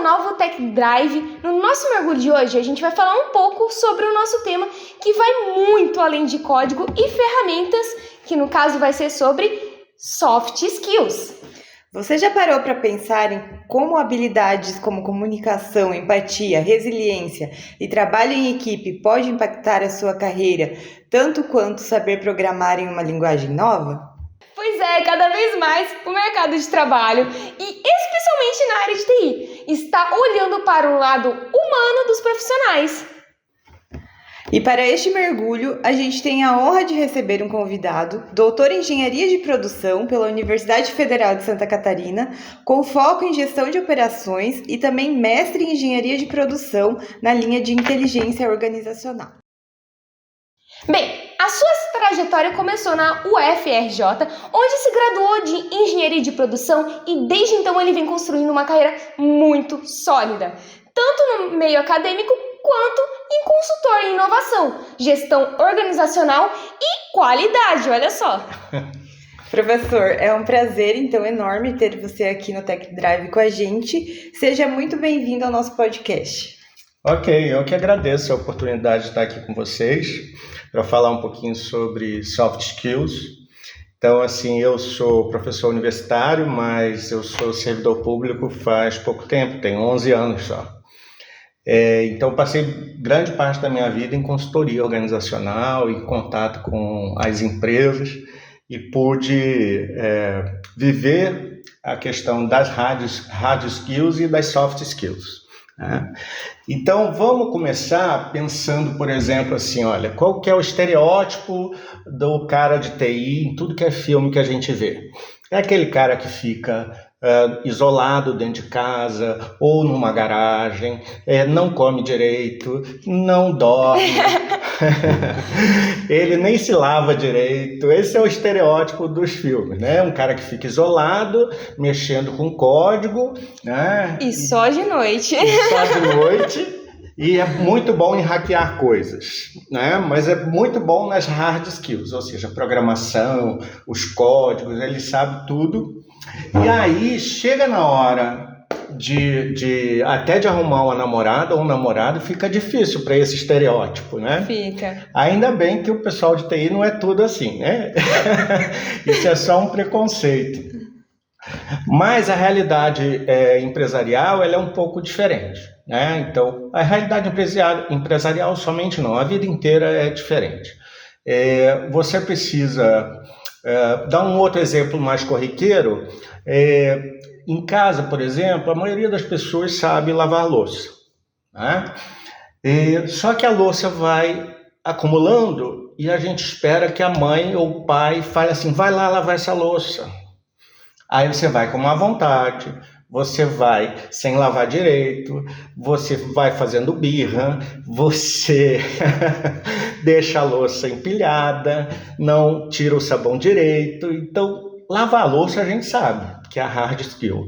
ao Novo Tech Drive. No nosso mergulho de hoje, a gente vai falar um pouco sobre o nosso tema, que vai muito além de código e ferramentas, que no caso vai ser sobre soft skills. Você já parou para pensar em como habilidades como comunicação, empatia, resiliência e trabalho em equipe pode impactar a sua carreira, tanto quanto saber programar em uma linguagem nova? Pois é, cada vez mais o mercado de trabalho, e especialmente na área de TI, está olhando para o lado humano dos profissionais. E para este mergulho, a gente tem a honra de receber um convidado, doutor em Engenharia de Produção pela Universidade Federal de Santa Catarina, com foco em Gestão de Operações e também mestre em Engenharia de Produção na linha de Inteligência Organizacional. Bem, a sua trajetória começou na UFRJ, onde se graduou de Engenharia de Produção e desde então ele vem construindo uma carreira muito sólida, tanto no meio acadêmico quanto em consultor em inovação, gestão organizacional e qualidade, olha só. Professor, é um prazer então enorme ter você aqui no Tech Drive com a gente. Seja muito bem-vindo ao nosso podcast. Ok, eu que agradeço a oportunidade de estar aqui com vocês para falar um pouquinho sobre soft skills. Então, assim, eu sou professor universitário, mas eu sou servidor público faz pouco tempo, tenho 11 anos só. Então, passei grande parte da minha vida em consultoria organizacional, em contato com as empresas e pude viver a questão das hard skills e das soft skills. Né? Então, vamos começar pensando, por exemplo, assim, olha, qual que é o estereótipo do cara de TI em tudo que é filme que a gente vê? É aquele cara que fica isolado dentro de casa ou numa garagem, não come direito, não dorme, ele nem se lava direito. Esse é o estereótipo dos filmes, né? Um cara que fica isolado, mexendo com código, né? E só de noite. E é muito bom em hackear coisas, né? Mas é muito bom nas hard skills, ou seja, programação, os códigos, ele sabe tudo. E aí chega na hora até de arrumar uma namorada ou um namorado, fica difícil para esse estereótipo, né? Fica. Ainda bem que o pessoal de TI não é tudo assim, né? Isso é só um preconceito. Mas a realidade empresarial ela é um pouco diferente, né? Então, a realidade empresarial somente não, a vida inteira é diferente. Você precisa dar um outro exemplo mais corriqueiro. Em casa, por exemplo, a maioria das pessoas sabe lavar louça, né? Só que a louça vai acumulando e a gente espera que a mãe ou o pai fale assim, vai lá lavar essa louça. Aí você vai com má vontade, você vai sem lavar direito, você vai fazendo birra, você deixa a louça empilhada, não tira o sabão direito. Então, lavar a louça a gente sabe que é a hard skill.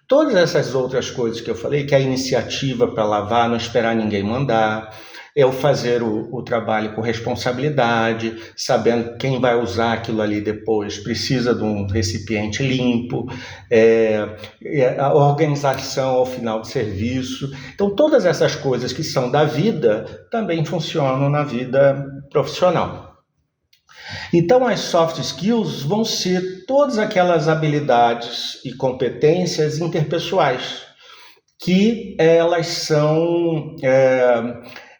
Todas essas outras coisas que eu falei, que é a iniciativa para lavar, não esperar ninguém mandar, eu fazer o trabalho com responsabilidade, sabendo quem vai usar aquilo ali depois, precisa de um recipiente limpo, a organização ao final do serviço. Então, todas essas coisas que são da vida também funcionam na vida profissional. Então, as soft skills vão ser todas aquelas habilidades e competências interpessoais que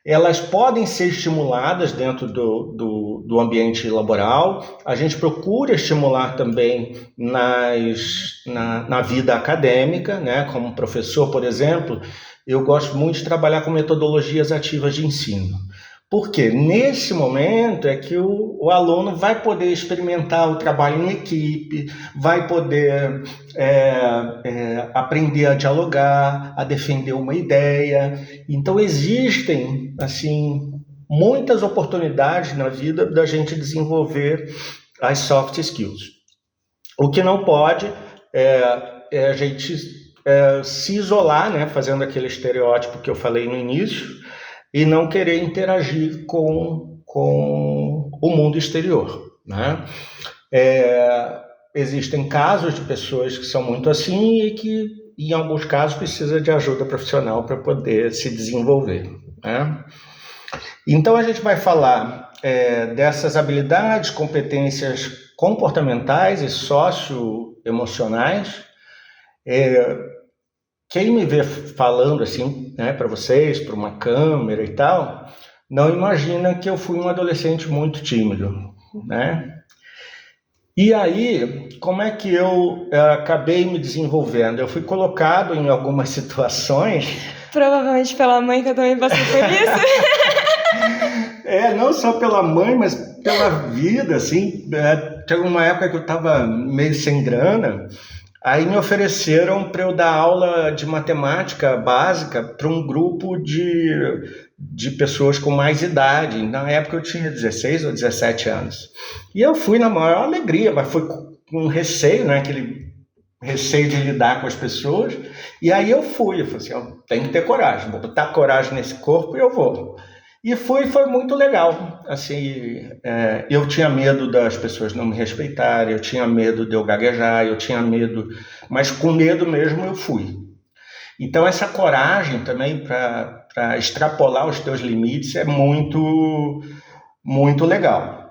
elas podem ser estimuladas dentro do ambiente laboral. A gente procura estimular também na vida acadêmica, né? Como professor, por exemplo, eu gosto muito de trabalhar com metodologias ativas de ensino. Porque nesse momento é que o aluno vai poder experimentar o trabalho em equipe, vai poder aprender a dialogar, a defender uma ideia. Então existem assim, muitas oportunidades na vida da gente desenvolver as soft skills. O que não pode é a gente se isolar, né, fazendo aquele estereótipo que eu falei no início, e não querer interagir com o mundo exterior, né? Existem casos de pessoas que são muito assim e que e em alguns casos precisa de ajuda profissional para poder se desenvolver, né? Então a gente vai falar dessas habilidades, competências comportamentais e socioemocionais. Quem me vê falando assim, né, para vocês, para uma câmera e tal, não imagina que eu fui um adolescente muito tímido, né? E aí, como é que eu acabei me desenvolvendo? Eu fui colocado em algumas situações... Provavelmente pela mãe, que eu também passei por isso. Não só pela mãe, mas pela vida, assim. Teve uma época que eu estava meio sem grana, aí me ofereceram para eu dar aula de matemática básica para um grupo de pessoas com mais idade. Na época eu tinha 16 ou 17 anos. E eu fui na maior alegria, mas fui com receio, né? Aquele receio de lidar com as pessoas. E aí eu falei assim, eu tenho que ter coragem, vou botar coragem nesse corpo e eu vou. E foi muito legal. Assim, eu tinha medo das pessoas não me respeitarem, eu tinha medo de eu gaguejar, eu tinha medo, mas com medo mesmo eu fui. Então essa coragem também para extrapolar os teus limites é muito, muito legal.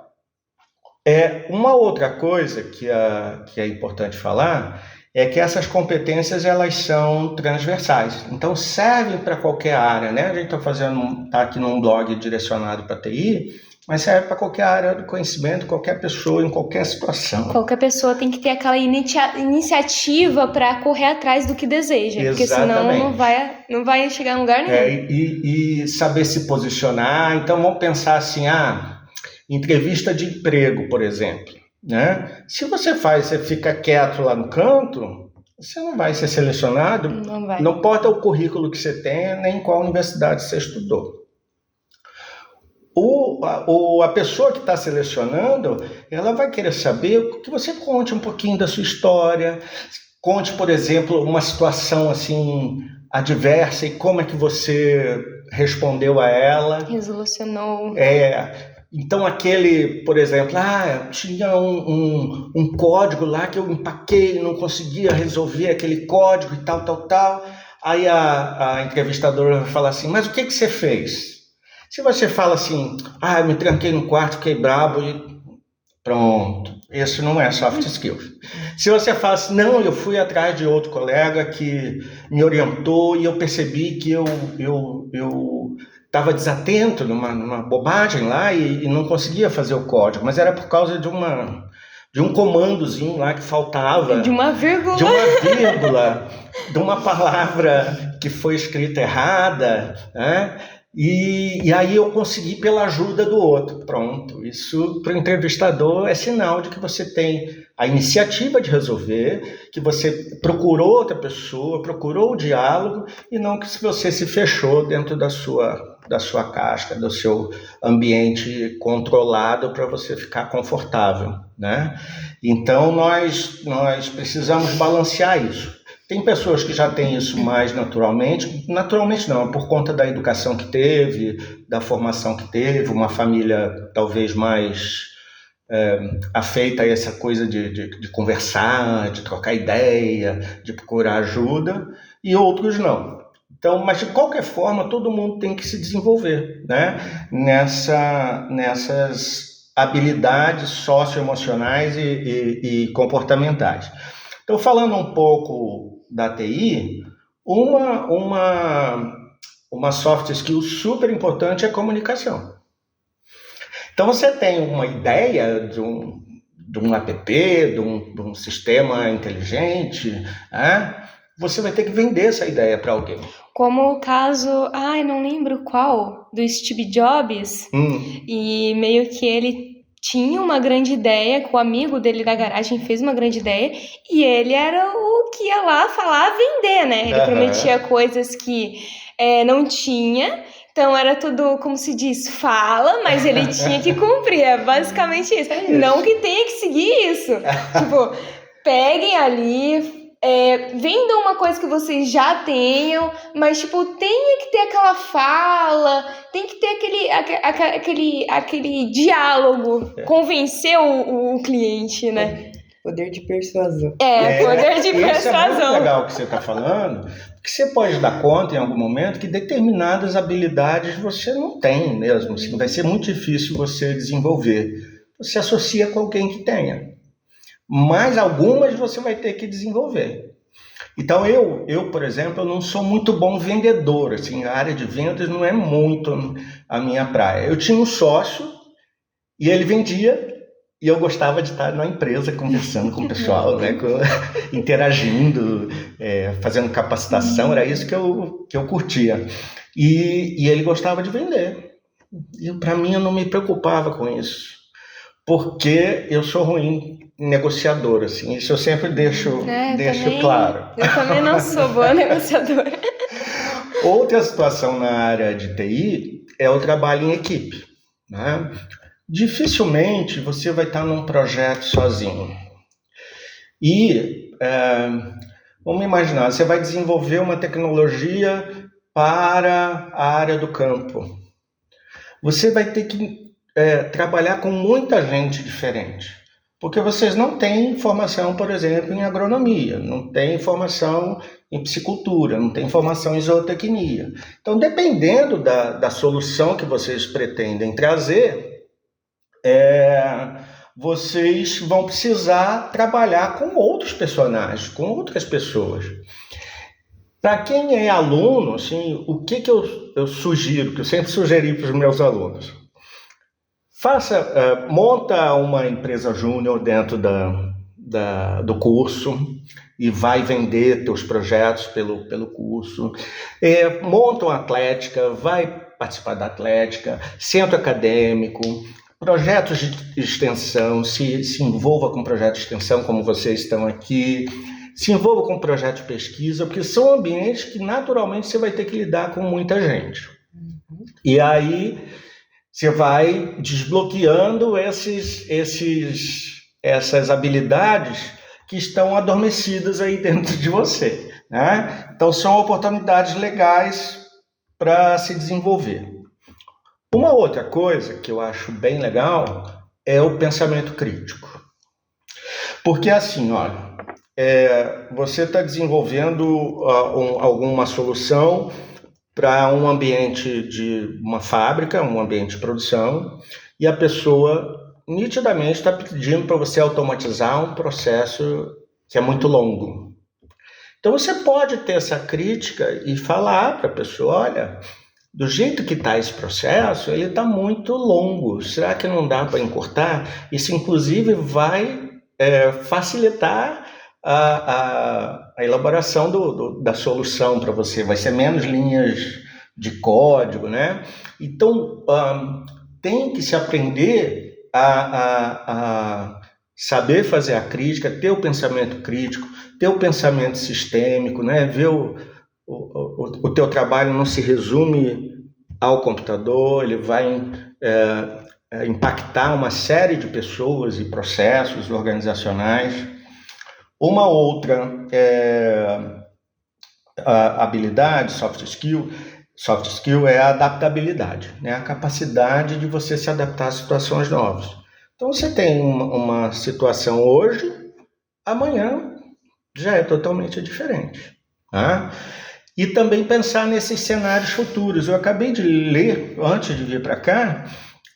Uma outra coisa que é importante falar é que essas competências elas são transversais, então servem para qualquer área, né? A gente está aqui num blog direcionado para TI, mas serve para qualquer área do conhecimento, qualquer pessoa, em qualquer situação. Qualquer pessoa tem que ter aquela iniciativa para correr atrás do que deseja, Exatamente. Porque senão não vai chegar em lugar nenhum. E saber se posicionar. Então vamos pensar assim, entrevista de emprego, por exemplo. Né? Se você fica quieto lá no canto, você não vai ser selecionado. Não vai. Não importa o currículo que você tenha, nem qual universidade você estudou. A pessoa que está selecionando, ela vai querer saber que você conte um pouquinho da sua história, conte, por exemplo, uma situação assim adversa e como é que você respondeu a ela. Resolucionou. Então, por exemplo, tinha um código lá que eu empaquei, não conseguia resolver aquele código e tal. Aí a entrevistadora vai falar assim, mas o que você fez? Se você fala assim, eu me tranquei no quarto, fiquei brabo e pronto, isso não é soft skills. Se você fala assim, não, eu fui atrás de outro colega que me orientou e eu percebi que eu estava desatento numa bobagem lá e não conseguia fazer o código, mas era por causa de um comandozinho lá que faltava. De uma vírgula. De uma palavra que foi escrita errada, né? E aí eu consegui pela ajuda do outro. Pronto, isso para o entrevistador é sinal de que você tem a iniciativa de resolver, que você procurou outra pessoa, procurou o diálogo e não que você se fechou dentro da sua casca, do seu ambiente controlado para você ficar confortável, né? Então nós precisamos balancear isso. Tem pessoas que já têm isso mais naturalmente não, por conta da educação que teve, da formação que teve, uma família talvez mais afeita a essa coisa de conversar, de trocar ideia, de procurar ajuda, e outros não. Então, mas de qualquer forma, todo mundo tem que se desenvolver, né? Nessas habilidades socioemocionais e comportamentais. Então, falando um pouco da TI, uma soft skill super importante é a comunicação. Então, você tem uma ideia de um app, de um sistema inteligente, você vai ter que vender essa ideia para alguém. Como o caso, não lembro qual, do Steve Jobs, e meio que ele tinha uma grande ideia, que o amigo dele da garagem fez uma grande ideia, e ele era o que ia lá falar, vender, né? Ele prometia coisas que não tinha, então era tudo, como se diz, fala, mas ele tinha que cumprir, é basicamente isso. Não que tenha que seguir isso. Tipo, peguem ali, vendam uma coisa que vocês já tenham, mas tipo, tenha que ter aquela fala, tem que ter aquele diálogo, convencer o cliente, né? Poder de persuasão. Poder de Isso é muito persuasão. legal que você está falando, porque você pode dar conta em algum momento que determinadas habilidades você não tem mesmo, assim, vai ser muito difícil você desenvolver. Você associa com alguém que tenha, mas algumas você vai ter que desenvolver. Então eu, por exemplo, eu não sou muito bom vendedor, assim, a área de vendas não é muito a minha praia. Eu tinha um sócio e ele vendia e eu gostava de estar na empresa conversando com o pessoal, né, interagindo, fazendo capacitação, era isso que eu curtia. E ele gostava de vender. E para mim eu não me preocupava com isso, porque eu sou ruim negociador, assim, isso eu sempre deixo claro. Eu também não sou boa negociadora. Outra situação na área de TI é o trabalho em equipe, né? Dificilmente você vai estar num projeto sozinho. E vamos imaginar, você vai desenvolver uma tecnologia para a área do campo. Você vai ter que trabalhar com muita gente diferente. Porque vocês não têm formação, por exemplo, em agronomia, não têm formação em piscicultura, não têm formação em zootecnia. Então, dependendo da solução que vocês pretendem trazer, vocês vão precisar trabalhar com outros personagens, com outras pessoas. Para quem é aluno, assim, o que eu sugiro, que eu sempre sugeri para os meus alunos? Monta uma empresa júnior dentro do curso e vai vender teus projetos pelo curso. Monta uma atlética, vai participar da atlética, centro acadêmico, projetos de extensão, se envolva com projetos de extensão como vocês estão aqui, se envolva com projetos de pesquisa, porque são ambientes que naturalmente você vai ter que lidar com muita gente. E aí você vai desbloqueando essas habilidades que estão adormecidas aí dentro de você, né? Então, são oportunidades legais para se desenvolver. Uma outra coisa que eu acho bem legal é o pensamento crítico. Porque, assim, olha, você está desenvolvendo alguma solução para um ambiente de uma fábrica, um ambiente de produção, e a pessoa nitidamente está pedindo para você automatizar um processo que é muito longo. Então você pode ter essa crítica e falar para a pessoa, olha, do jeito que está esse processo, ele está muito longo, será que não dá para encurtar? Isso inclusive vai facilitar a elaboração da solução para você, vai ser menos linhas de código, né? Então, tem que se aprender a saber fazer a crítica, ter o pensamento crítico, ter o pensamento sistêmico, né? Ver o teu trabalho não se resume ao computador, ele vai impactar uma série de pessoas e processos organizacionais. Uma outra habilidade, soft skill é a adaptabilidade, né? A capacidade de você se adaptar a situações novas. Então você tem uma situação hoje, amanhã já é totalmente diferente, tá? E também pensar nesses cenários futuros. Eu acabei de ler, antes de vir para cá,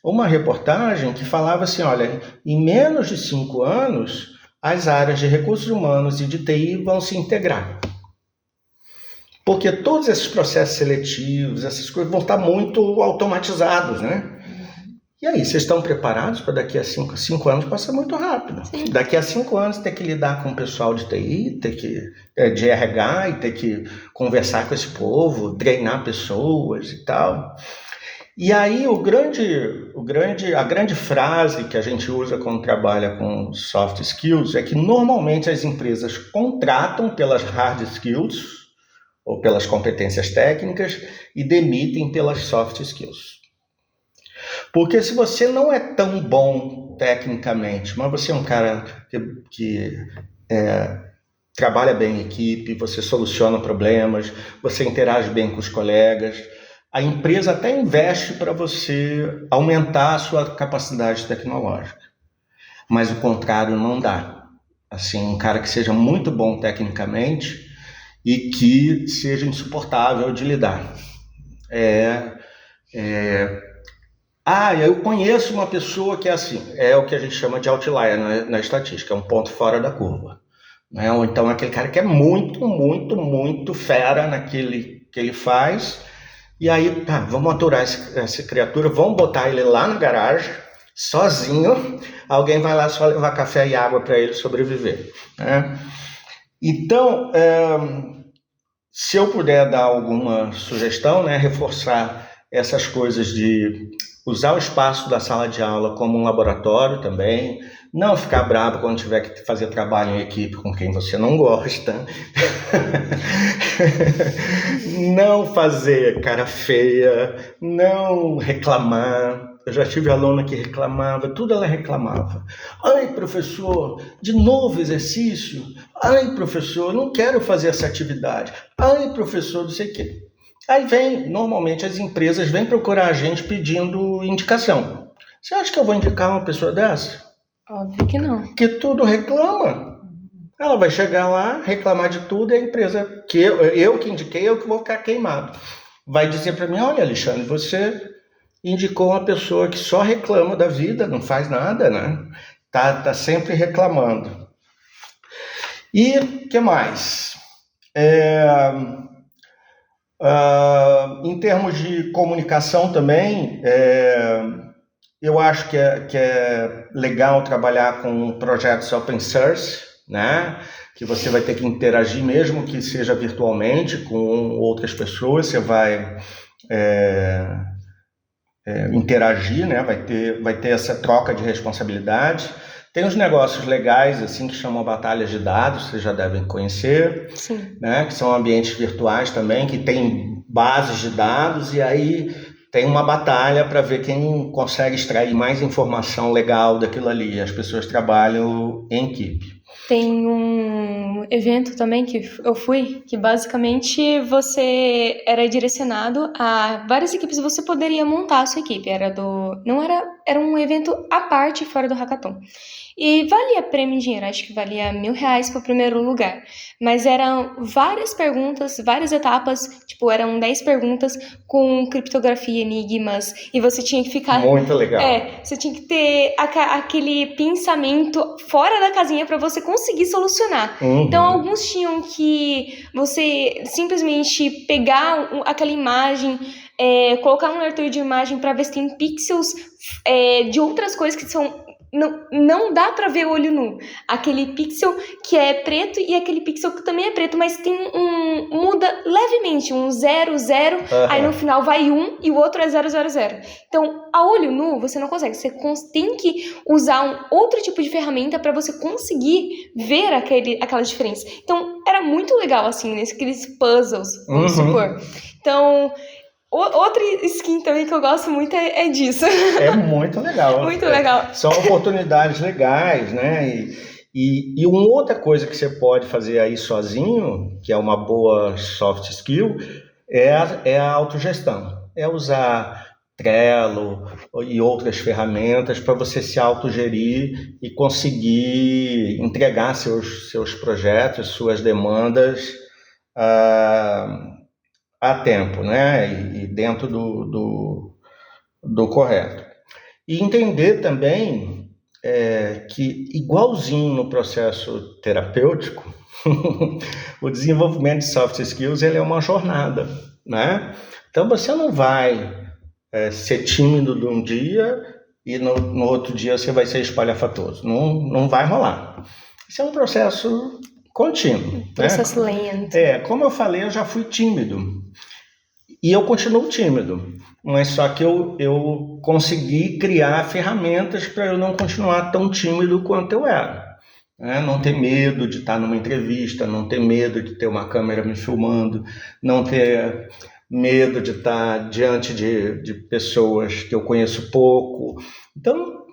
uma reportagem que falava assim, olha, em menos de 5 anos, as áreas de recursos humanos e de TI vão se integrar. Porque todos esses processos seletivos, essas coisas vão estar muito automatizados, né? E aí, vocês estão preparados para daqui a 5 anos passar muito rápido? Sim. Daqui a 5 anos ter que lidar com o pessoal de TI, de RH e ter que conversar com esse povo, treinar pessoas e tal. E aí a grande frase que a gente usa quando trabalha com soft skills é que normalmente as empresas contratam pelas hard skills ou pelas competências técnicas e demitem pelas soft skills. Porque se você não é tão bom tecnicamente, mas você é um cara que trabalha bem em equipe, você soluciona problemas, você interage bem com os colegas, a empresa até investe para você aumentar a sua capacidade tecnológica. Mas o contrário não dá. assim, um cara que seja muito bom tecnicamente e que seja insuportável de lidar. Eu conheço uma pessoa que é assim, é o que a gente chama de outlier na estatística, é um ponto fora da curva. Né? Ou então aquele cara que é muito, muito, muito fera naquele que ele faz, e aí, tá, vamos aturar essa criatura, vamos botar ele lá na garagem, sozinho, alguém vai lá só levar café e água para ele sobreviver. Né? Então, se eu puder dar alguma sugestão, né, reforçar essas coisas de usar o espaço da sala de aula como um laboratório também, não ficar bravo quando tiver que fazer trabalho em equipe com quem você não gosta, não fazer cara feia, não reclamar. Eu já tive aluna que reclamava, tudo ela reclamava. Ai, professor, de novo exercício? Ai, professor, não quero fazer essa atividade. Ai, professor, não sei o quê. Aí normalmente as empresas vêm procurar a gente pedindo indicação. Você acha que eu vou indicar uma pessoa dessa? Óbvio que não. Que tudo reclama. Ela vai chegar lá, reclamar de tudo, e a empresa, que eu que indiquei, eu que vou ficar queimado. Vai dizer para mim, olha, Alexandre, você indicou uma pessoa que só reclama da vida, não faz nada, né? Tá sempre reclamando. E o que mais? Em termos de comunicação também, eu acho que é legal trabalhar com projetos open source, né? Que você vai ter que interagir, mesmo que seja virtualmente, com outras pessoas, você vai interagir, né? Vai ter essa troca de responsabilidade. Tem uns negócios legais assim que chamam batalhas de dados, vocês já devem conhecer. Sim. Né? Que são ambientes virtuais também, que tem bases de dados, e aí tem uma batalha para ver quem consegue extrair mais informação legal daquilo ali. As pessoas trabalham em equipe. Tem um evento também que eu fui, que basicamente você era direcionado a várias equipes, você poderia montar a sua equipe. Era um evento à parte fora do hackathon. E valia prêmio em dinheiro, acho que valia R$1.000 para o primeiro lugar. Mas eram várias perguntas, várias etapas, tipo, eram 10 perguntas com criptografia, enigmas, e você tinha que ficar... Muito legal. Você tinha que ter aquele pensamento fora da casinha para você conseguir solucionar. Uhum. Então, alguns tinham que você simplesmente pegar aquela imagem, colocar um leitor de imagem para ver se tem pixels de outras coisas que são... Não dá pra ver olho nu. Aquele pixel que é preto e aquele pixel que também é preto, mas tem muda levemente, 0, 0, aí no final vai 1 e o outro é 0, 0, 0. Então, a olho nu você não consegue. Você tem que usar outro tipo de ferramenta para você conseguir ver aquela diferença. Então, era muito legal, assim, aqueles puzzles, vamos supor. Então... Outra skin também que eu gosto muito é disso. É muito legal. Muito legal. São oportunidades legais, né? E uma outra coisa que você pode fazer aí sozinho, que é uma boa soft skill, é a autogestão. É usar Trello e outras ferramentas para você se autogerir e conseguir entregar seus projetos, suas demandas a tempo, né? E dentro do correto. E entender também que, igualzinho no processo terapêutico, o desenvolvimento de soft skills ele é uma jornada, né? Então você não vai ser tímido de um dia e no outro dia você vai ser espalhafatoso. Não vai rolar. Isso é um processo contínuo. Processo lento. Como eu falei, eu já fui tímido. E eu continuo tímido, mas só que eu consegui criar ferramentas para eu não continuar tão tímido quanto eu era. Não ter medo de estar numa entrevista, não ter medo de ter uma câmera me filmando, não ter medo de estar diante de pessoas que eu conheço pouco. Então,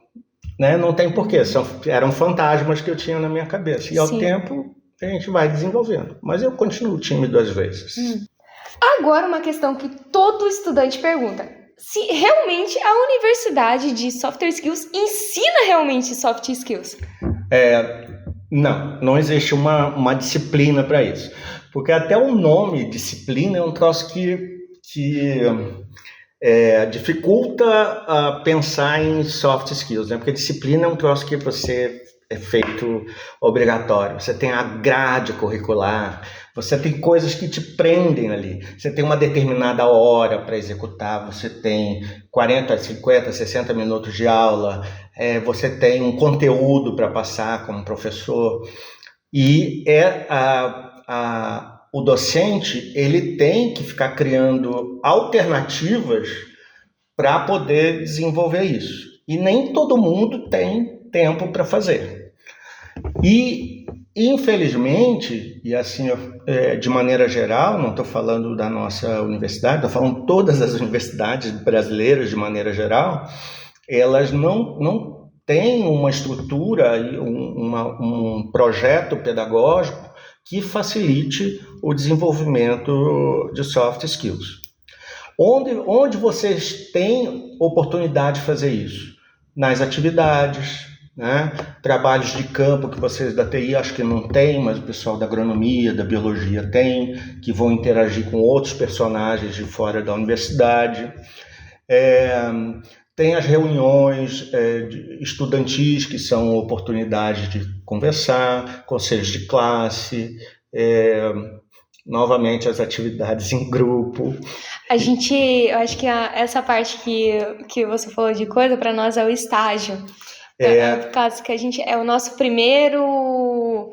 não tem porquê, eram fantasmas que eu tinha na minha cabeça. E ao tempo a gente vai desenvolvendo. Mas eu continuo tímido às vezes. Agora, uma questão que todo estudante pergunta: se realmente a Universidade de Software Skills ensina realmente soft skills? Não existe uma disciplina para isso. Porque até o nome disciplina é um troço que dificulta pensar em soft skills, né? Porque disciplina é um troço que você é feito obrigatório. Você tem a grade curricular, você tem coisas que te prendem ali. Você tem uma determinada hora para executar, você tem 40, 50, 60 minutos de aula, você tem um conteúdo para passar como professor. E o docente, ele tem que ficar criando alternativas para poder desenvolver isso. E nem todo mundo tem tempo para fazer. E, infelizmente, e assim, de maneira geral, não estou falando da nossa universidade, estou falando todas as universidades brasileiras de maneira geral, elas não têm uma estrutura, um projeto pedagógico que facilite o desenvolvimento de soft skills. Onde vocês têm oportunidade de fazer isso? Nas atividades, né? Trabalhos de campo que vocês da TI acho que não tem, mas o pessoal da agronomia, da biologia tem, que vão interagir com outros personagens de fora da universidade. Tem as reuniões estudantis, que são oportunidades de conversar, conselhos de classe, novamente as atividades em grupo. Eu acho que essa parte que você falou de coisa, para nós é o estágio. Por causa que a gente é o nosso primeiro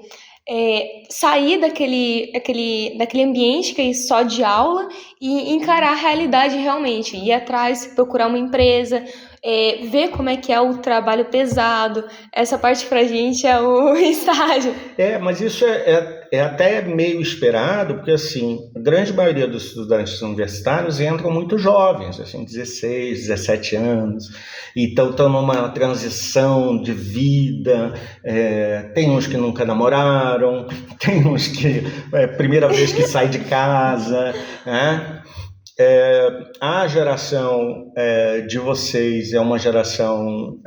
sair daquele ambiente que é só de aula e encarar a realidade realmente, ir atrás, procurar uma empresa, ver como é que é o trabalho pesado. Essa parte pra gente é o estágio. Mas isso é até meio esperado, porque assim, a grande maioria dos estudantes universitários entram muito jovens, assim, 16, 17 anos, então estão numa transição de vida, tem uns que nunca namoraram, tem uns que primeira vez que sai de casa, né? A geração de vocês é uma geração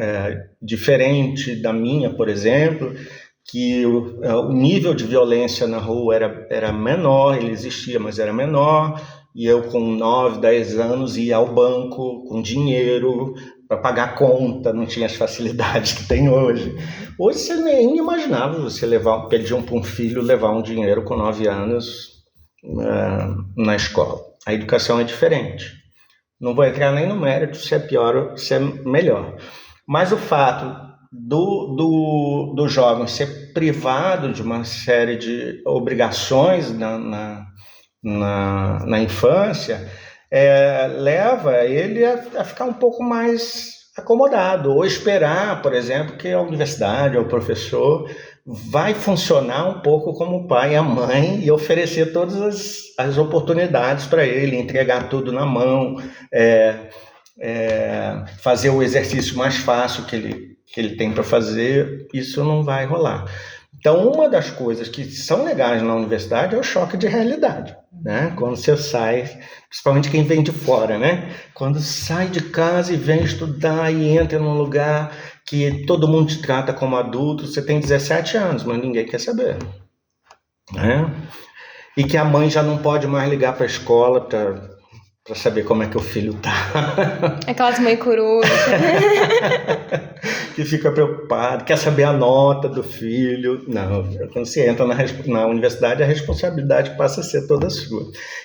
diferente da minha, por exemplo, que o nível de violência na rua era menor, ele existia, mas era menor, e eu com 9, 10 anos ia ao banco com dinheiro para pagar conta, não tinha as facilidades que tem hoje. Hoje você nem imaginava você pedir para um filho levar um dinheiro com 9 anos na escola. A educação é diferente. Não vou entrar nem no mérito se é pior ou se é melhor. Mas o fato do jovem ser privado de uma série de obrigações na infância leva ele a ficar um pouco mais acomodado, ou esperar, por exemplo, que a universidade ou o professor vai funcionar um pouco como o pai e a mãe e oferecer todas as oportunidades para ele, entregar tudo na mão, fazer o exercício mais fácil que ele tem para fazer. Isso não vai rolar. Então, uma das coisas que são legais na universidade é o choque de realidade, né? Quando você sai, principalmente quem vem de fora, né? Quando sai de casa e vem estudar e entra num lugar que todo mundo te trata como adulto, você tem 17 anos, mas ninguém quer saber, né? E que a mãe já não pode mais ligar para a escola para saber como é que o filho tá. Aquelas mães corujas. Que fica preocupado, quer saber a nota do filho. Não, quando você entra na universidade, a responsabilidade passa a ser toda sua.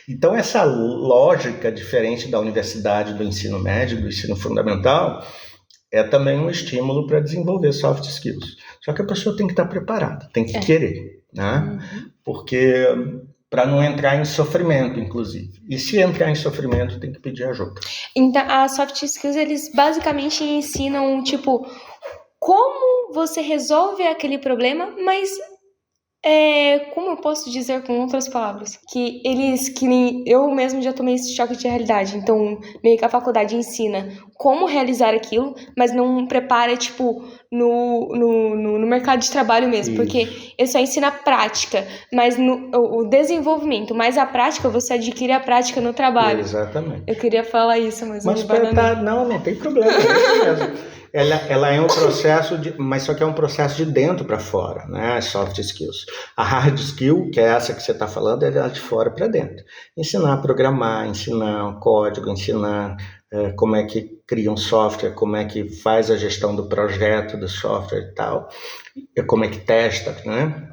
Então, essa lógica diferente da universidade, do ensino médio, do ensino fundamental, é também um estímulo para desenvolver soft skills. Só que a pessoa tem que estar preparada, tem que querer, né? Porque para não entrar em sofrimento, inclusive. E se entrar em sofrimento, tem que pedir ajuda. Então, as soft skills, eles basicamente ensinam, tipo, como você resolve aquele problema, mas como eu posso dizer com outras palavras? Que eu mesmo já tomei esse choque de realidade. Então, meio que a faculdade ensina como realizar aquilo, mas não prepara, tipo, no mercado de trabalho mesmo, Isso. porque ele só ensina a prática, mas o desenvolvimento, mas a prática, você adquire a prática no trabalho. Exatamente. Eu queria falar isso, mas Mas me bananei. não tem problema, é isso mesmo. Ela é um processo mas só que é um processo de dentro para fora, né? As soft skills. A hard skill, que é essa que você está falando, é de fora para dentro. Ensinar a programar, ensinar código, ensinar como é que cria um software, como é que faz a gestão do projeto do software e tal, como é que testa, né?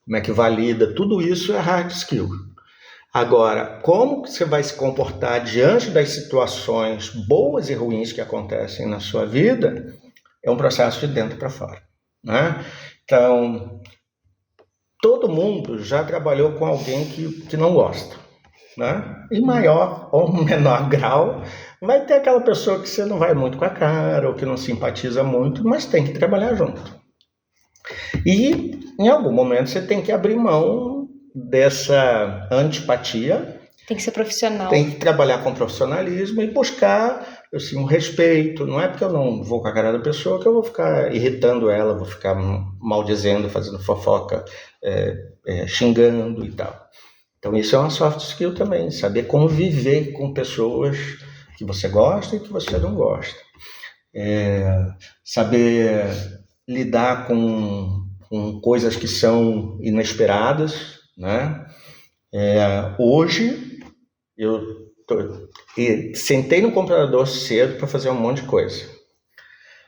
Como é que valida, tudo isso é hard skill. Agora, como que você vai se comportar diante das situações boas e ruins que acontecem na sua vida é um processo de dentro para fora, né? Então, todo mundo já trabalhou com alguém que não gosta, né? Em maior ou menor grau, vai ter aquela pessoa que você não vai muito com a cara ou que não simpatiza muito, mas tem que trabalhar junto. E, em algum momento, você tem que abrir mão dessa antipatia. Tem que ser profissional. Tem que trabalhar com profissionalismo e buscar assim, um respeito. Não é porque eu não vou com a cara da pessoa que eu vou ficar irritando ela, vou ficar maldizendo, fazendo fofoca, xingando e tal. Então isso é uma soft skill também, saber conviver com pessoas que você gosta e que você não gosta. Saber lidar com coisas que são inesperadas, né? Hoje eu sentei no computador cedo para fazer um monte de coisa.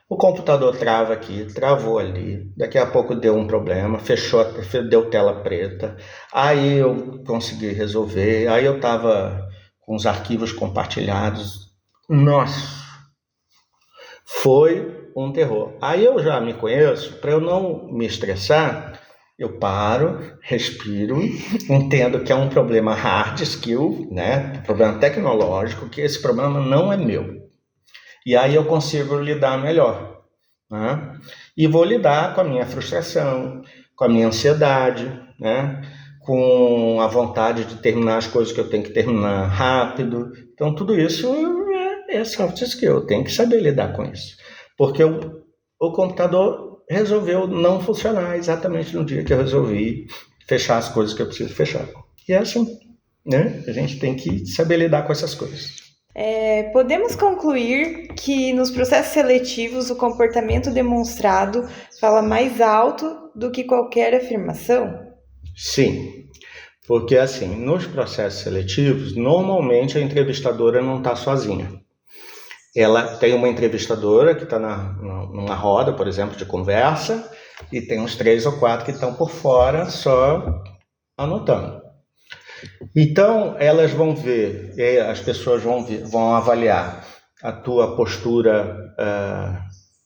O computador trava aqui, travou ali, daqui a pouco deu um problema, fechou, deu tela preta, aí eu consegui resolver, aí eu estava com os arquivos compartilhados. Nossa, foi um terror. Aí eu já me conheço, para eu não me estressar, eu paro, respiro, entendo que é um problema hard skill, né? Um problema tecnológico, que esse problema não é meu. E aí eu consigo lidar melhor, né? E vou lidar com a minha frustração, com a minha ansiedade, né? Com a vontade de terminar as coisas que eu tenho que terminar rápido. Então tudo isso é soft skill, eu tenho que saber lidar com isso. Porque o computador resolveu não funcionar exatamente no dia que eu resolvi fechar as coisas que eu preciso fechar. E é assim, né? A gente tem que saber lidar com essas coisas. Podemos concluir que nos processos seletivos o comportamento demonstrado fala mais alto do que qualquer afirmação? Sim, porque assim, nos processos seletivos, normalmente a entrevistadora não está sozinha. Ela tem uma entrevistadora que está numa roda, por exemplo, de conversa, e tem uns 3 ou 4 que estão por fora só anotando. Então, elas vão ver, as pessoas vão avaliar a tua postura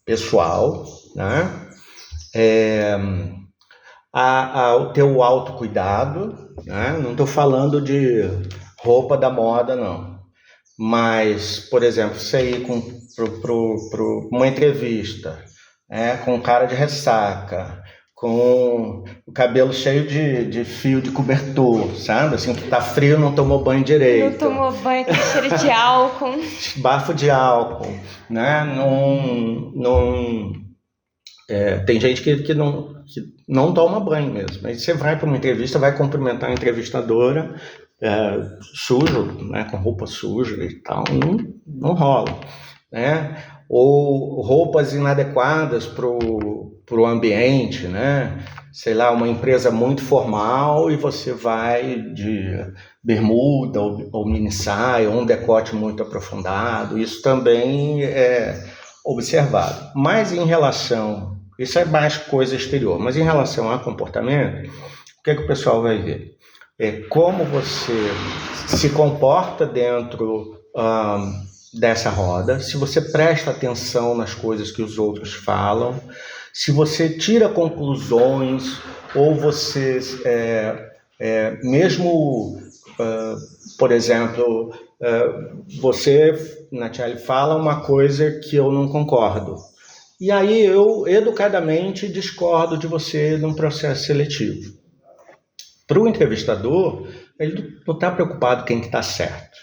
pessoal, né? O teu autocuidado, né? Não estou falando de roupa da moda, não. Mas, por exemplo, você ir para uma entrevista, com cara de ressaca, com o cabelo cheio de fio de cobertor, sabe? Assim, que tá frio, não tomou banho direito. Não tomou banho com cheiro de álcool. Bafo de álcool, né? Tem gente que não toma banho mesmo. Aí você vai para uma entrevista, vai cumprimentar a entrevistadora, sujo, né? Com roupa suja e tal, não rola, né? Ou roupas inadequadas para o ambiente, né? Sei lá, uma empresa muito formal e você vai de bermuda ou mini saia, ou um decote muito aprofundado. Isso também é observado. Mas em relação, isso é mais coisa exterior, mas em relação a comportamento, o que é que o pessoal vai ver? Como você se comporta dentro dessa roda, se você presta atenção nas coisas que os outros falam, se você tira conclusões, ou você, por exemplo, você, Natiele, fala uma coisa que eu não concordo. E aí eu, educadamente, discordo de você num processo seletivo. Para o entrevistador, ele não está preocupado quem que está certo.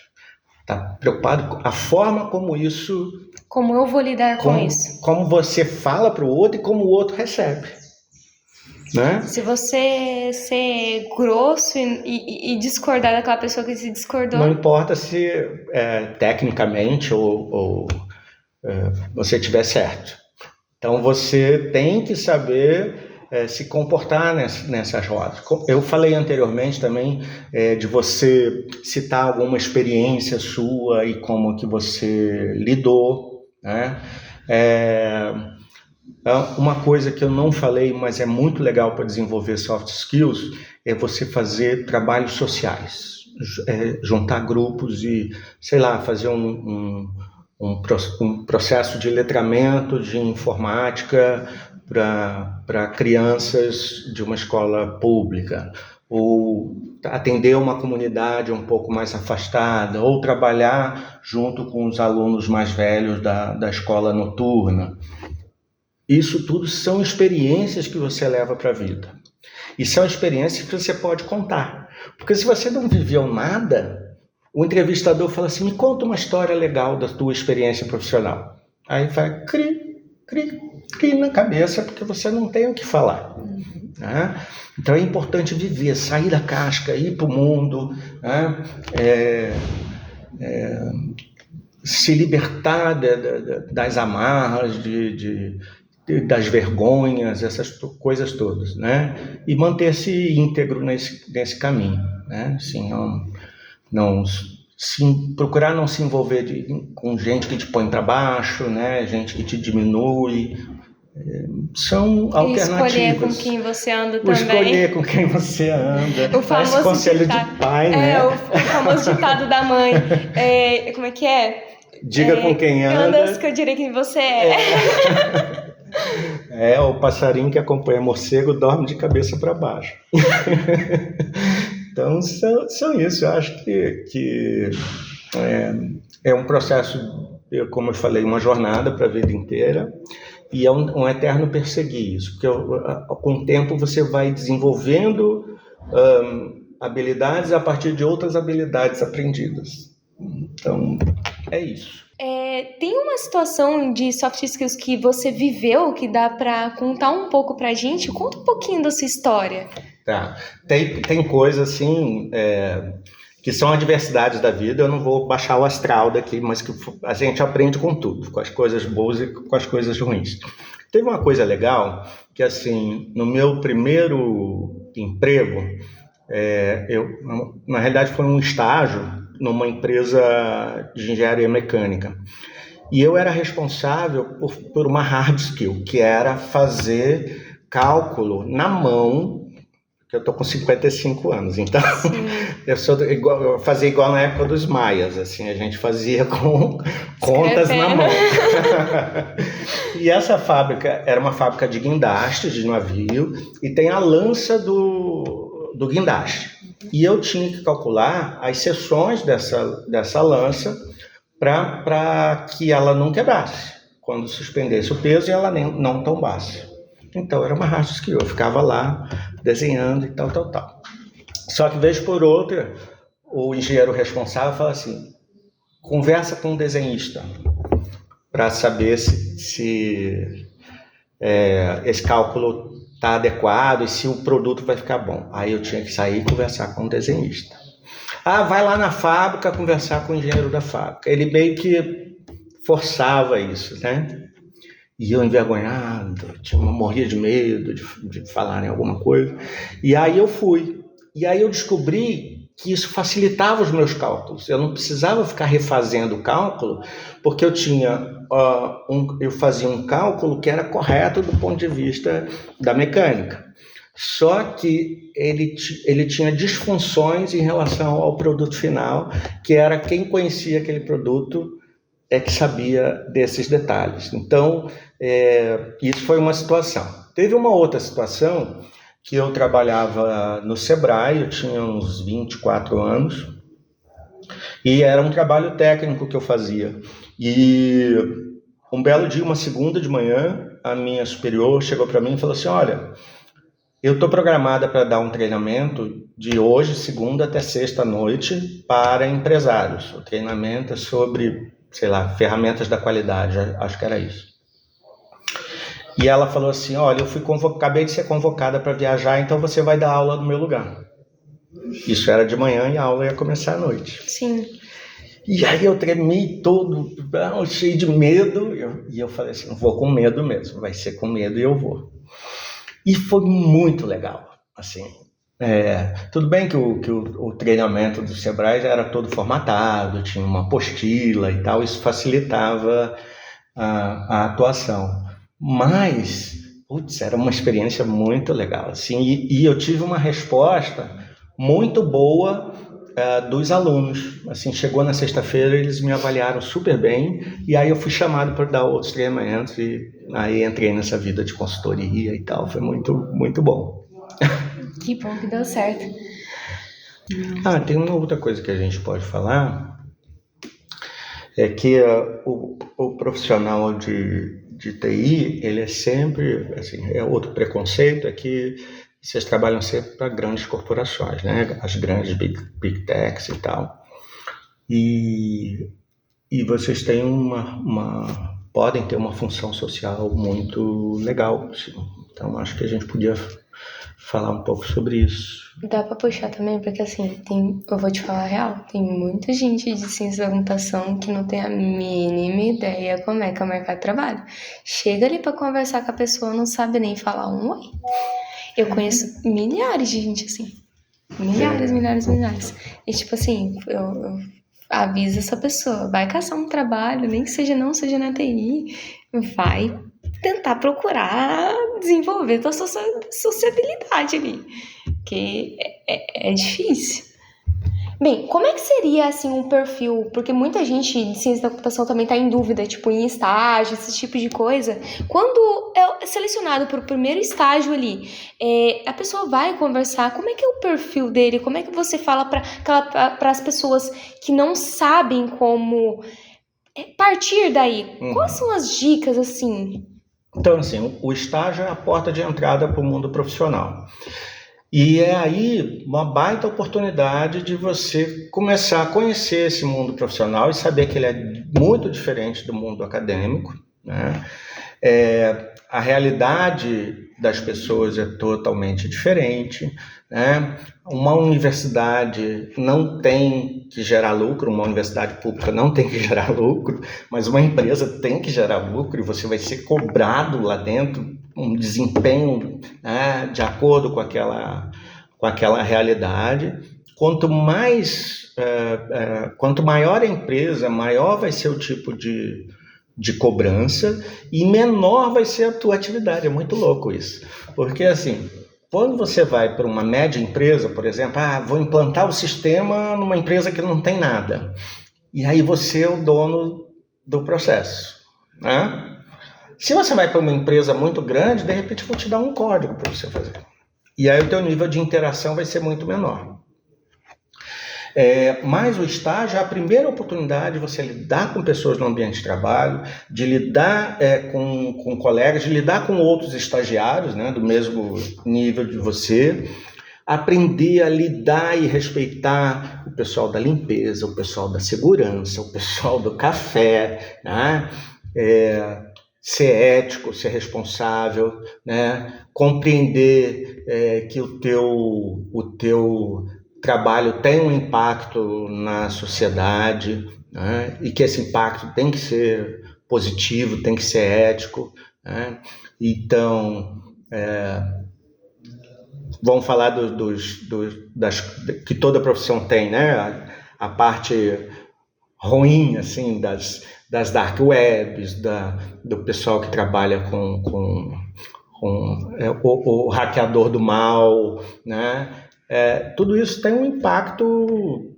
Está preocupado com a forma como isso Como eu vou lidar com isso? Como você fala para o outro e como o outro recebe. Né? Se você ser grosso e discordar daquela pessoa que se discordou... Não importa se tecnicamente ou você estiver certo. Então você tem que saber se comportar nessas rodas. Eu falei anteriormente também de você citar alguma experiência sua e como que você lidou, né? Uma coisa que eu não falei, mas é muito legal para desenvolver soft skills, é você fazer trabalhos sociais, juntar grupos e, sei lá, fazer um processo de letramento de informática para crianças de uma escola pública, ou atender uma comunidade um pouco mais afastada, ou trabalhar junto com os alunos mais velhos da escola noturna. Isso tudo são experiências que você leva para a vida. E são experiências que você pode contar. Porque se você não viveu nada, o entrevistador fala assim, me conta uma história legal da tua experiência profissional. Aí vai cri na cabeça, porque você não tem o que falar. Né? Então é importante viver, sair da casca, ir para o mundo, né? Se libertar das amarras, das vergonhas, essas coisas todas, né? E manter-se íntegro nesse caminho, né? Assim, procurar não se envolver com gente que te põe para baixo, né? Gente que te diminui. São alternativas. E escolher com quem você anda também. Escolher com quem você anda. O famoso conselho ditado, de pai, né? O famoso ditado da mãe. Como é que é? Diga com quem anda. Andas que eu direi quem você é. O passarinho que acompanha morcego dorme de cabeça para baixo. Então, são isso. Eu acho que é um processo, como eu falei, uma jornada para a vida inteira. E é um eterno perseguir isso. Porque com o tempo você vai desenvolvendo habilidades a partir de outras habilidades aprendidas. Então, é isso. Tem uma situação de soft skills que você viveu que dá para contar um pouco pra gente? Conta um pouquinho da sua história. Tá. Tem coisas assim que são adversidades da vida. Eu não vou baixar o astral daqui, mas que a gente aprende com tudo, com as coisas boas e com as coisas ruins. Teve uma coisa legal que, assim, no meu primeiro emprego, na realidade foi um estágio numa empresa de engenharia mecânica. E eu era responsável por uma hard skill, que era fazer cálculo na mão, que eu estou com 55 anos, então eu fazia igual na época dos maias, assim, a gente fazia com contas na mão. E essa fábrica era uma fábrica de guindastes de navio, e tem a lança do guindaste. E eu tinha que calcular as seções dessa lança para que ela não quebrasse quando suspendesse o peso e ela não tombasse. Então era uma hard skill, eu ficava lá desenhando e tal. Só que vez por outra, o engenheiro responsável fala assim, conversa com o desenhista para saber se esse cálculo está adequado e se o produto vai ficar bom. Aí eu tinha que sair e conversar com o desenhista. Vai lá na fábrica conversar com o engenheiro da fábrica. Ele meio que forçava isso, né? E eu envergonhado, morria de medo de falarem alguma coisa. E aí eu fui. E aí eu descobri que isso facilitava os meus cálculos. Eu não precisava ficar refazendo o cálculo, porque eu fazia um cálculo que era correto do ponto de vista da mecânica. Só que ele tinha disfunções em relação ao produto final, que era quem conhecia aquele produto que sabia desses detalhes. Então, isso foi uma situação. Teve uma outra situação que eu trabalhava no Sebrae, eu tinha uns 24 anos, e era um trabalho técnico que eu fazia. E um belo dia, uma segunda de manhã, a minha superior chegou para mim e falou assim, olha, eu estou programada para dar um treinamento de hoje, segunda até sexta à noite, para empresários. O treinamento é sobre sei lá, ferramentas da qualidade, acho que era isso. E ela falou assim, olha, acabei de ser convocada para viajar, então você vai dar aula no meu lugar. Isso era de manhã e a aula ia começar à noite. Sim. E aí eu tremi todo, cheio de medo, e eu falei assim, vou com medo mesmo, vai ser com medo e eu vou. E foi muito legal, assim. Tudo bem que o treinamento do Sebrae já era todo formatado, tinha uma apostila e tal, isso facilitava a atuação. Mas, era uma experiência muito legal, assim, e eu tive uma resposta muito boa dos alunos. Assim, chegou na sexta-feira, eles me avaliaram super bem, e aí eu fui chamado para dar outros treinamentos, e aí entrei nessa vida de consultoria e tal, foi muito, muito bom. Que bom que deu certo. Tem uma outra coisa que a gente pode falar, é que o profissional de TI, ele é sempre, assim, outro preconceito é que vocês trabalham sempre para grandes corporações, né? As grandes big techs e tal. E vocês têm podem ter uma função social muito legal, assim. Então acho que a gente podia falar um pouco sobre isso. Dá pra puxar também, porque assim, eu vou te falar a real, tem muita gente de ciência da computação que não tem a mínima ideia como é que é o mercado de trabalho. Chega ali pra conversar com a pessoa, não sabe nem falar um oi. Eu conheço milhares de gente assim. Milhares. E tipo assim, eu aviso essa pessoa, vai caçar um trabalho, nem que não seja na TI, vai tentar procurar desenvolver tua sociabilidade ali, que é difícil. Bem, como é que seria, assim, um perfil? Porque muita gente de ciência da computação também está em dúvida, tipo, em estágio, esse tipo de coisa. Quando é selecionado para o primeiro estágio ali, a pessoa vai conversar, como é que é o perfil dele? Como é que você fala para as pessoas que não sabem como partir daí? Quais são as dicas, assim? Então, assim, o estágio é a porta de entrada para o mundo profissional. E é aí uma baita oportunidade de você começar a conhecer esse mundo profissional e saber que ele é muito diferente do mundo acadêmico, né? A realidade das pessoas é totalmente diferente, né? Uma universidade não tem que gerar lucro, uma universidade pública não tem que gerar lucro, mas uma empresa tem que gerar lucro e você vai ser cobrado lá dentro um desempenho, né, de acordo com aquela realidade. Quanto maior a empresa, maior vai ser o tipo de cobrança e menor vai ser a tua atividade. É muito louco isso. Porque, assim, quando você vai para uma média empresa, por exemplo, vou implantar o sistema numa empresa que não tem nada. E aí você é o dono do processo, né? Se você vai para uma empresa muito grande, de repente eu vou te dar um código para você fazer. E aí o teu nível de interação vai ser muito menor. Mas o estágio é a primeira oportunidade de você lidar com pessoas no ambiente de trabalho, de lidar com colegas, de lidar com outros estagiários, né, do mesmo nível de você, aprender a lidar e respeitar o pessoal da limpeza, o pessoal da segurança, o pessoal do café, né? Ser ético, ser responsável, né? Compreender que o teu trabalho tem um impacto na sociedade, né? E que esse impacto tem que ser positivo, tem que ser ético, né? Então, vamos falar que toda profissão tem, né? A parte ruim, assim, das dark webs, do pessoal que trabalha com o hackeador do mal, né? Tudo isso tem um impacto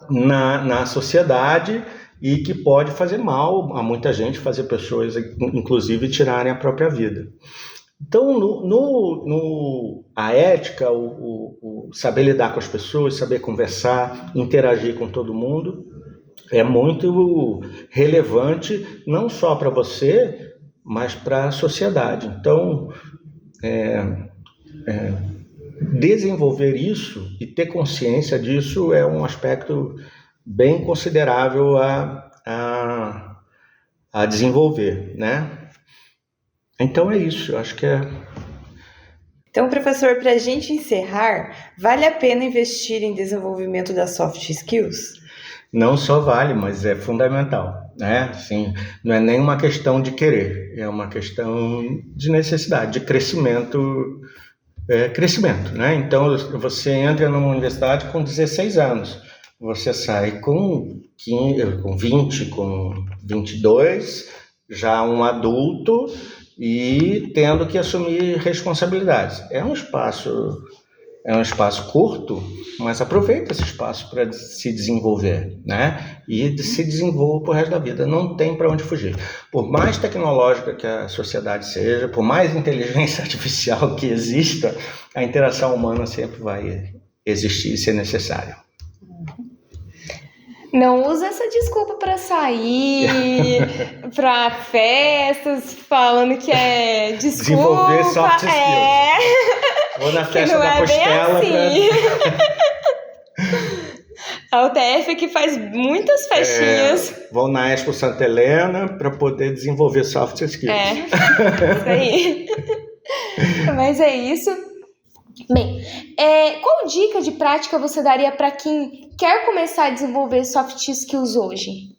na sociedade e que pode fazer mal a muita gente, fazer pessoas, inclusive, tirarem a própria vida. Então, a ética, o saber lidar com as pessoas, saber conversar, interagir com todo mundo, é muito relevante, não só para você, mas para a sociedade. Então, desenvolver isso e ter consciência disso é um aspecto bem considerável a a desenvolver, né? Então é isso, eu acho que é... Então, professor, para a gente encerrar, vale a pena investir em desenvolvimento das soft skills? Não só vale, mas é fundamental, né? Assim, não é nem uma questão de querer, é uma questão de necessidade, de crescimento, né? Então, você entra numa universidade com 16 anos, você sai com 15, com 20, com 22, já um adulto e tendo que assumir responsabilidades. É um espaço curto, mas aproveita esse espaço para se desenvolver, né? E se desenvolva pro resto da vida. Não tem para onde fugir. Por mais tecnológica que a sociedade seja, por mais inteligência artificial que exista, a interação humana sempre vai existir e ser necessária. Não usa essa desculpa para sair, para festas, falando que é desculpa. Desenvolver soft skills. Vou na festa da Costela. Assim. A UTF que faz muitas festinhas. Vou na Expo Santa Helena para poder desenvolver soft skills. Isso aí. Mas é isso. Bem, qual dica de prática você daria para quem quer começar a desenvolver soft skills hoje?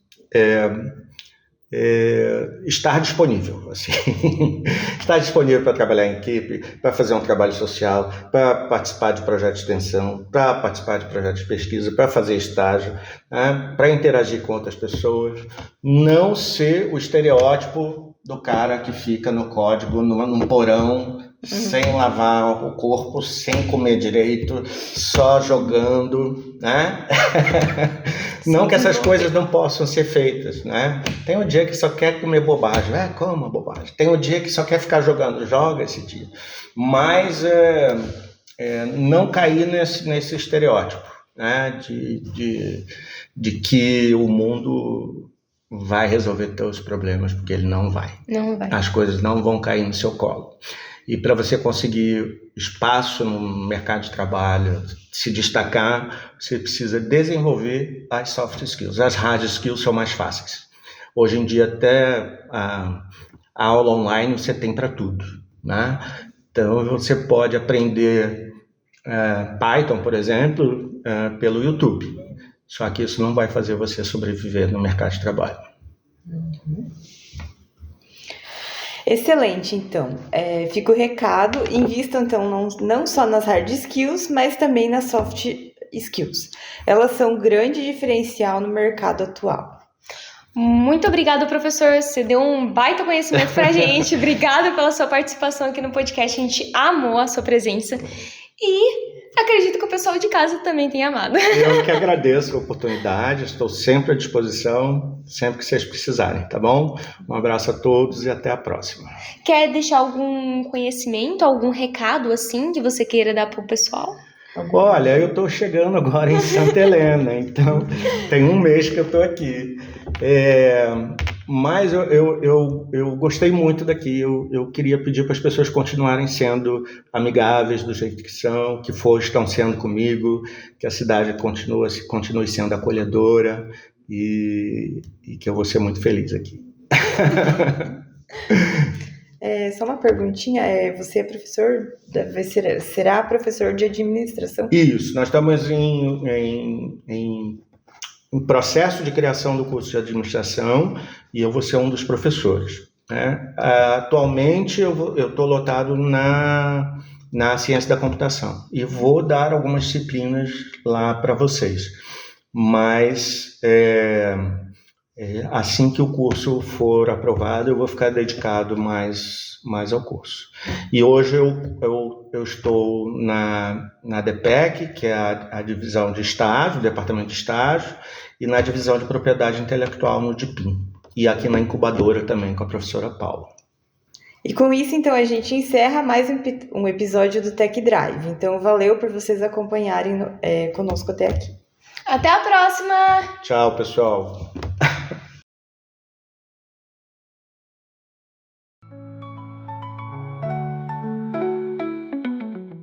Estar disponível, assim. Estar disponível para trabalhar em equipe, para fazer um trabalho social, para participar de projetos de extensão, para participar de projetos de pesquisa, para fazer estágio, né? Para interagir com outras pessoas. Não ser o estereótipo do cara que fica no código, num porão, sem lavar o corpo, sem comer direito, só jogando, né? Não que essas coisas não possam ser feitas, né? Tem um dia que só quer comer bobagem, coma bobagem. Tem um dia que só quer ficar jogando, joga esse dia. Mas não cair nesse estereótipo, né? De que o mundo vai resolver teus problemas, porque ele não vai. Não vai. As coisas não vão cair no seu colo. E para você conseguir espaço no mercado de trabalho, se destacar, você precisa desenvolver as soft skills. As hard skills são mais fáceis. Hoje em dia, até a aula online você tem para tudo, né? Então, você pode aprender Python, por exemplo, pelo YouTube. Só que isso não vai fazer você sobreviver no mercado de trabalho. Excelente, então. Fica o recado. Invistam, então, não só nas hard skills, mas também nas soft skills. Elas são um grande diferencial no mercado atual. Muito obrigada, professor. Você deu um baita conhecimento pra gente. Obrigada pela sua participação aqui no podcast. A gente amou a sua presença. E acredito que o pessoal de casa também tenha amado. Eu que agradeço a oportunidade. Estou sempre à disposição, sempre que vocês precisarem, tá bom? Um abraço a todos e até a próxima. Quer deixar algum conhecimento, algum recado assim que você queira dar pro pessoal? Olha, eu estou chegando agora em Santa Helena, então tem um mês que eu estou aqui. Mas eu gostei muito daqui. Eu queria pedir para as pessoas continuarem sendo amigáveis do jeito que são, que estão sendo comigo, que a cidade continue sendo acolhedora e que eu vou ser muito feliz aqui. Só uma perguntinha, você é professor, será professor de administração? Isso, nós estamos em processo de criação do curso de administração e eu vou ser um dos professores, né? Atualmente eu estou lotado na ciência da computação e vou dar algumas disciplinas lá para vocês, mas assim que o curso for aprovado, eu vou ficar dedicado mais ao curso. E hoje eu estou na DPEC, que é a divisão de estágio, o departamento de estágio, e na divisão de propriedade intelectual no DIPIM. E aqui na incubadora também com a professora Paula. E com isso, então, a gente encerra mais um episódio do Tech Drive. Então, valeu por vocês acompanharem conosco até aqui. Até a próxima! Tchau, pessoal!